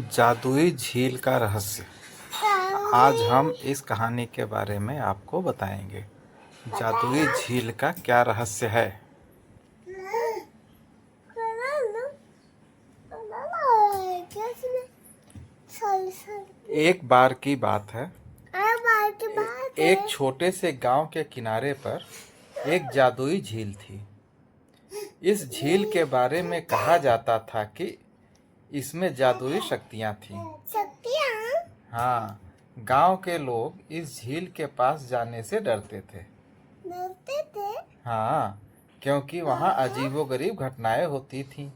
जादुई झील का रहस्य। आज हम इस कहानी के बारे में आपको बताएंगे। जादुई झील का क्या रहस्य है। एक बार की बात है, एक छोटे से गांव के किनारे पर एक जादुई झील थी। इस झील के बारे में कहा जाता था कि इसमें जादुई शक्तियां थीं। हाँ, गांव के लोग इस झील के पास जाने से डरते थे। हाँ, क्योंकि वहाँ अजीबोगरीब घटनाएं होती थीं।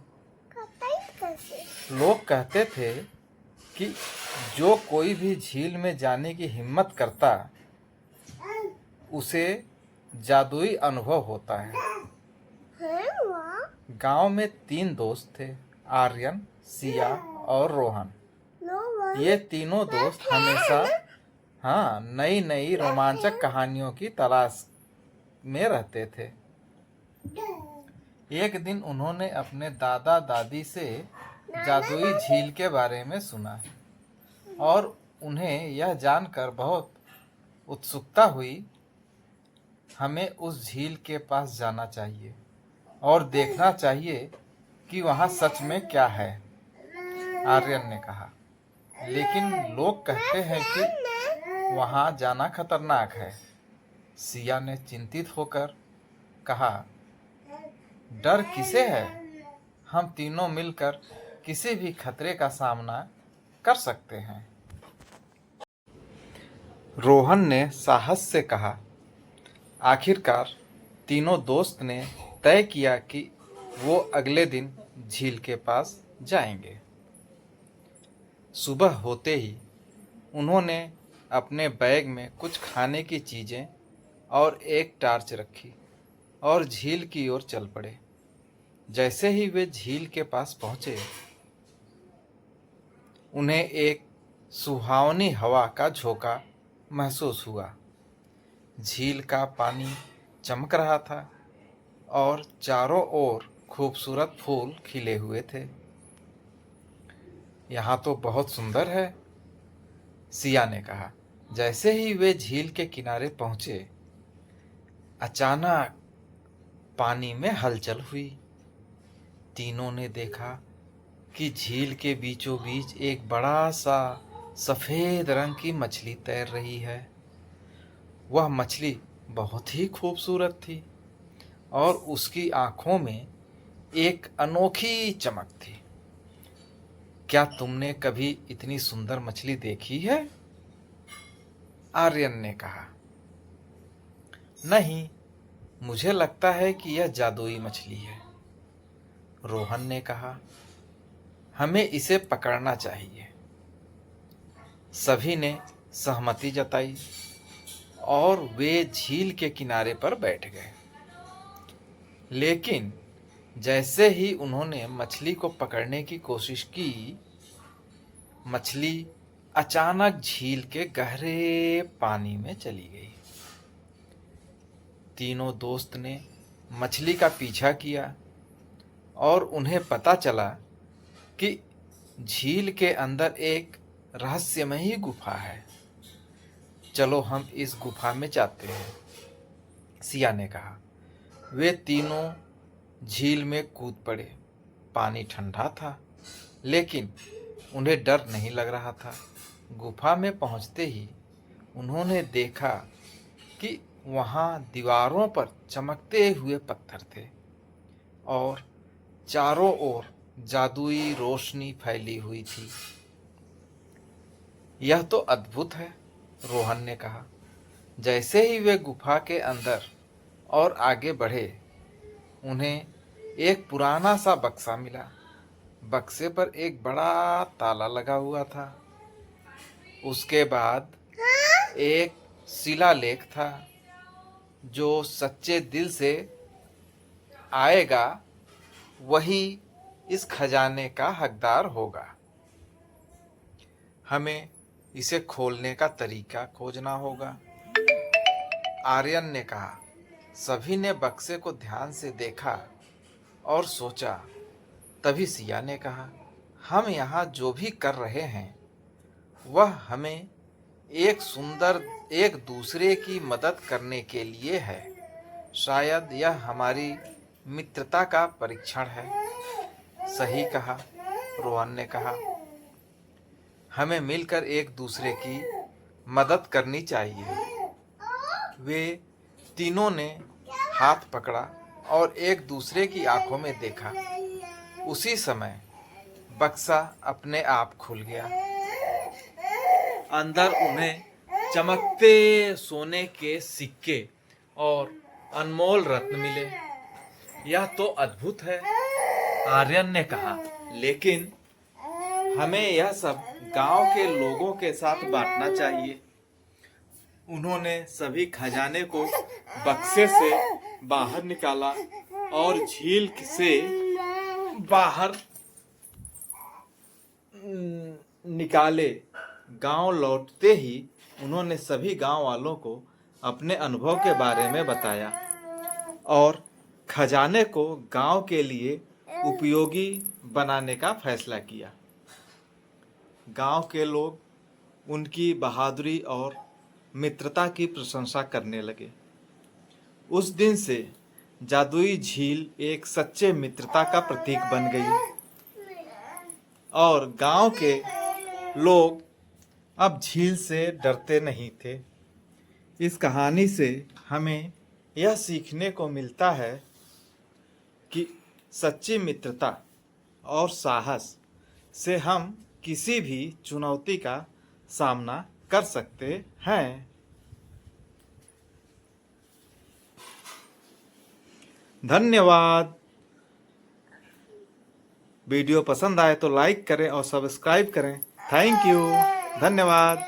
लोग कहते थे कि जो कोई भी झील में जाने की हिम्मत करता, उसे जादुई अनुभव होता है। गांव में 3 दोस्त थे, आर्यन, सिया और रोहन। ये तीनों दोस्त हमेशा नई नई रोमांचक कहानियों की तलाश में रहते थे। एक दिन उन्होंने अपने दादा दादी से जादुई झील के बारे में सुना और उन्हें यह जानकर बहुत उत्सुकता हुई। हमें उस झील के पास जाना चाहिए और देखना चाहिए कि वहाँ सच में क्या है, आर्यन ने कहा। लेकिन लोग कहते हैं कि वहाँ जाना खतरनाक है, सिया ने चिंतित होकर कहा। डर किसे है? हम तीनों मिलकर किसी भी खतरे का सामना कर सकते हैं, रोहन ने साहस से कहा। आखिरकार तीनों दोस्त ने तय किया कि वो अगले दिन झील के पास जाएंगे। सुबह होते ही उन्होंने अपने बैग में कुछ खाने की चीज़ें और एक टार्च रखी और झील की ओर चल पड़े। जैसे ही वे झील के पास पहुंचे, उन्हें एक सुहावनी हवा का झोंका महसूस हुआ। झील का पानी चमक रहा था और चारों ओर खूबसूरत फूल खिले हुए थे। यहाँ तो बहुत सुंदर है, सिया ने कहा। जैसे ही वे झील के किनारे पहुंचे, अचानक पानी में हलचल हुई। तीनों ने देखा कि झील के बीचों बीच एक बड़ा सा सफेद रंग की मछली तैर रही है। वह मछली बहुत ही खूबसूरत थी और उसकी आंखों में एक अनोखी चमक थी। क्या तुमने कभी इतनी सुंदर मछली देखी है? आर्यन ने कहा। नहीं, मुझे लगता है कि यह जादुई मछली है, रोहन ने कहा। हमें इसे पकड़ना चाहिए। सभी ने सहमति जताई और वे झील के किनारे पर बैठ गए। लेकिन जैसे ही उन्होंने मछली को पकड़ने की कोशिश की, मछली अचानक झील के गहरे पानी में चली गई। तीनों दोस्त ने मछली का पीछा किया और उन्हें पता चला कि झील के अंदर एक रहस्यमयी गुफा है। चलो हम इस गुफा में जाते हैं, सिया ने कहा। वे तीनों झील में कूद पड़े। पानी ठंडा था, लेकिन उन्हें डर नहीं लग रहा था। गुफा में पहुंचते ही उन्होंने देखा कि वहां दीवारों पर चमकते हुए पत्थर थे और चारों ओर जादुई रोशनी फैली हुई थी। यह तो अद्भुत है, रोहन ने कहा। जैसे ही वे गुफा के अंदर और आगे बढ़े, उन्हें एक पुराना सा बक्सा मिला। बक्से पर एक बड़ा ताला लगा हुआ था। उसके बाद एक शिलालेख था, जो सच्चे दिल से आएगा वही इस खजाने का हकदार होगा। हमें इसे खोलने का तरीका खोजना होगा, आर्यन ने कहा। सभी ने बक्से को ध्यान से देखा और सोचा। तभी सिया ने कहा, हम यहाँ जो भी कर रहे हैं वह हमें एक दूसरे की मदद करने के लिए है। शायद यह हमारी मित्रता का परीक्षण है। सही कहा, रोहन ने कहा। हमें मिलकर एक दूसरे की मदद करनी चाहिए। वे तीनों ने हाथ पकड़ा और एक दूसरे की आंखों में देखा। उसी समय बक्सा अपने आप खुल गया। अंदर उन्हें चमकते सोने के सिक्के और अनमोल रत्न मिले। यह तो अद्भुत है, आर्यन ने कहा, लेकिन हमें यह सब गांव के लोगों के साथ बांटना चाहिए। उन्होंने सभी खजाने को बक्से से बाहर निकाला और झील से बाहर निकाले। गांव लौटते ही उन्होंने सभी गांव वालों को अपने अनुभव के बारे में बताया और खजाने को गांव के लिए उपयोगी बनाने का फैसला किया। गांव के लोग उनकी बहादुरी और मित्रता की प्रशंसा करने लगे। उस दिन से जादुई झील एक सच्चे मित्रता का प्रतीक बन गई और गांव के लोग अब झील से डरते नहीं थे। इस कहानी से हमें यह सीखने को मिलता है कि सच्ची मित्रता और साहस से हम किसी भी चुनौती का सामना कर सकते हैं। धन्यवाद। वीडियो पसंद आए तो लाइक करें और सब्सक्राइब करें। Thank you. धन्यवाद।